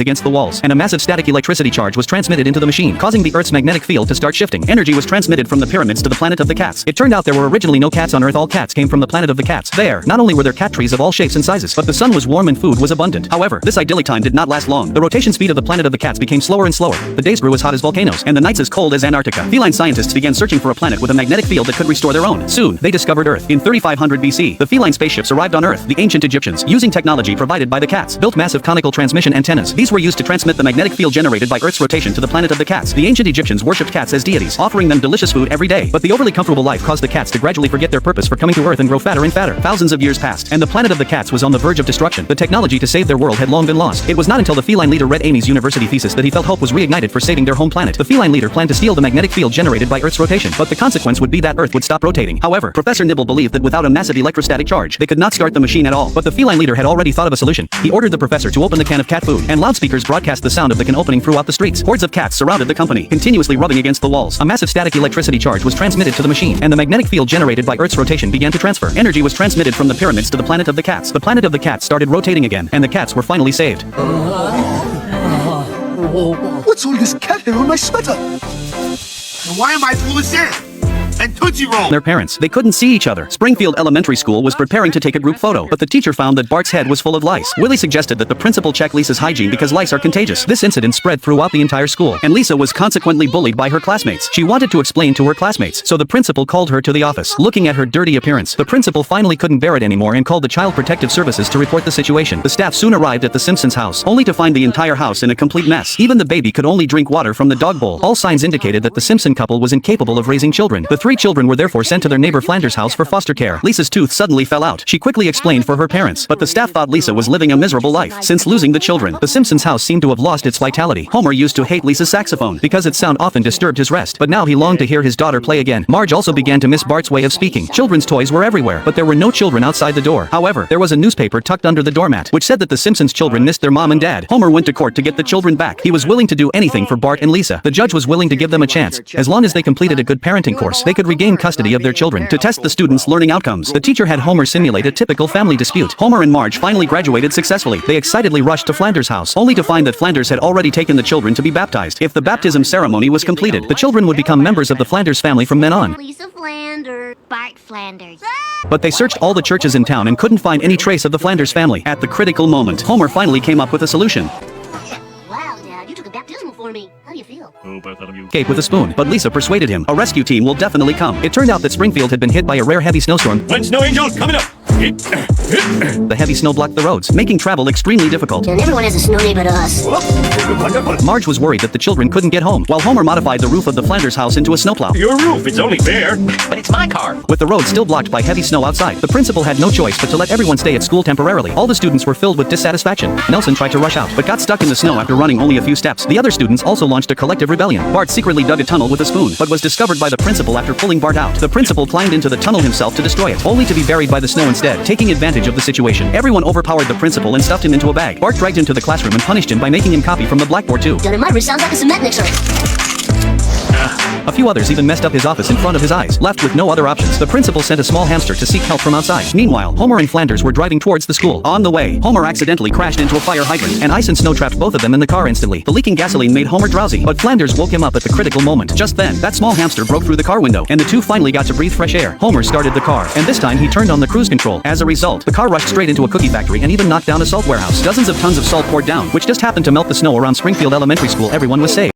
against the walls, and a massive static electricity charge was transmitted into the machine, causing the Earth's magnetic field to start shifting. Energy was transmitted from the pyramids to the planet of the cats. It turned out there were originally no cats on Earth. All cats came from the planet of the cats. There, not only were there cat trees of all shapes and sizes, but the sun was warm and food was abundant. However, this idyllic time did not last long. The rotation speed of the planet of the cats became slower and slower. The days grew as hot as volcanoes, and the nights as cold as Antarctica. Feline scientists began searching for a planet with a magnetic field that could restore their own. Soon, they discovered Earth. In 3500 BC, the feline spaceships arrived on Earth. The ancient Egyptians, using technology provided by the cats, built massive conical transmission antennas. These were used to transmit the magnetic field generated by Earth's rotation to the planet of the cats. The ancient Egyptians worshipped cats as deities, offering them delicious food every day. But the overly comfortable life caused the cats to gradually forget their purpose for coming to Earth and grow fatter and fatter. Thousands of years passed, and the planet of the cats was on the verge of destruction. The technology to save their world had long been lost. It was not until the feline leader read Amy's university thesis that he felt hope was reignited for saving their home planet. The feline leader planned to steal the magnetic field generated by Earth's rotation, but the consequence would be that Earth would stop rotating. However, Professor Nibble believed that without a massive electrostatic charge, they could not start the machine at all. But the feline leader had already thought of a solution. He ordered the professor to open the can of cat food, and loudspeakers broadcast the sound of the can opening throughout the streets. Hordes of cats surrounded the company, continuously rubbing against the walls. A massive static electricity charge was transmitted to the machine, and the magnetic field generated by Earth's rotation began to transfer. Energy was transmitted from the pyramids to the planet of the cats. The planet of the cats started rotating again, and the cats were finally saved. What's all this cat hair on my sweater? Why am I full of sand? And Tootsie Roll! Their parents. They couldn't see each other. Springfield Elementary School was preparing to take a group photo, but the teacher found that Bart's head was full of lice. Willie suggested that the principal check Lisa's hygiene because lice are contagious. This incident spread throughout the entire school, and Lisa was consequently bullied by her classmates. She wanted to explain to her classmates, so the principal called her to the office. Looking at her dirty appearance, the principal finally couldn't bear it anymore and called the Child Protective Services to report the situation. The staff soon arrived at the Simpsons' house, only to find the entire house in a complete mess. Even the baby could only drink water from the dog bowl. All signs indicated that the Simpson couple was incapable of raising children. The three children were therefore sent to their neighbor Flanders' house for foster care. Lisa's tooth suddenly fell out. She quickly explained for her parents, but the staff thought Lisa was living a miserable life since losing the children. The Simpsons' house seemed to have lost its vitality. Homer used to hate Lisa's saxophone because its sound often disturbed his rest, but now he longed to hear his daughter play again. Marge also began to miss Bart's way of speaking. Children's toys were everywhere, but there were no children outside the door. However, there was a newspaper tucked under the doormat, which said that the Simpsons' children missed their mom and dad. Homer went to court to get the children back. He was willing to do anything for Bart and Lisa. The judge was willing to give them a chance. As long as they completed a good parenting course, they could regain custody of their children. To test the students' learning outcomes, the teacher had Homer simulate a typical family dispute. Homer and Marge finally graduated successfully. They excitedly rushed to Flanders' house, only to find that Flanders had already taken the children to be baptized. If the baptism ceremony was completed, the children would become members of the Flanders family from then on. Lisa Flanders, Bart Flanders. But they searched all the churches in town and couldn't find any trace of the Flanders family. At the critical moment, Homer finally came up with a solution. Wow, Dad, you took a baptismal for me. How do you feel? Escape with a spoon, but Lisa persuaded him. A rescue team will definitely come. It turned out that Springfield had been hit by a rare heavy snowstorm. One snow angel coming up! The heavy snow blocked the roads, making travel extremely difficult. And everyone has a snow day but us. Wonderful! Marge was worried that the children couldn't get home, while Homer modified the roof of the Flanders house into a snowplow. Your roof, it's only fair. But it's my car. With the road still blocked by heavy snow outside, the principal had no choice but to let everyone stay at school temporarily. All the students were filled with dissatisfaction. Nelson tried to rush out, but got stuck in the snow after running only a few steps. The other students also launched a collective rebellion. Bart secretly dug a tunnel with a spoon, but was discovered by the principal after pulling Bart out. The principal climbed into the tunnel himself to destroy it, only to be buried by the snow instead. Taking advantage of the situation, everyone overpowered the principal and stuffed him into a bag. Bart dragged him to the classroom and punished him by making him copy from the blackboard too. Done in my wrist sounds like a cement mixer. A few others even messed up his office in front of his eyes. Left with no other options, the principal sent a small hamster to seek help from outside. Meanwhile, Homer and Flanders were driving towards the school. On the way, Homer accidentally crashed into a fire hydrant, and ice and snow trapped both of them in the car instantly. The leaking gasoline made Homer drowsy, but Flanders woke him up at the critical moment. Just then, that small hamster broke through the car window, and the two finally got to breathe fresh air. Homer started the car, and this time he turned on the cruise control. As a result, the car rushed straight into a cookie factory and even knocked down a salt warehouse. Dozens of tons of salt poured down, which just happened to melt the snow around Springfield Elementary School. Everyone was saved.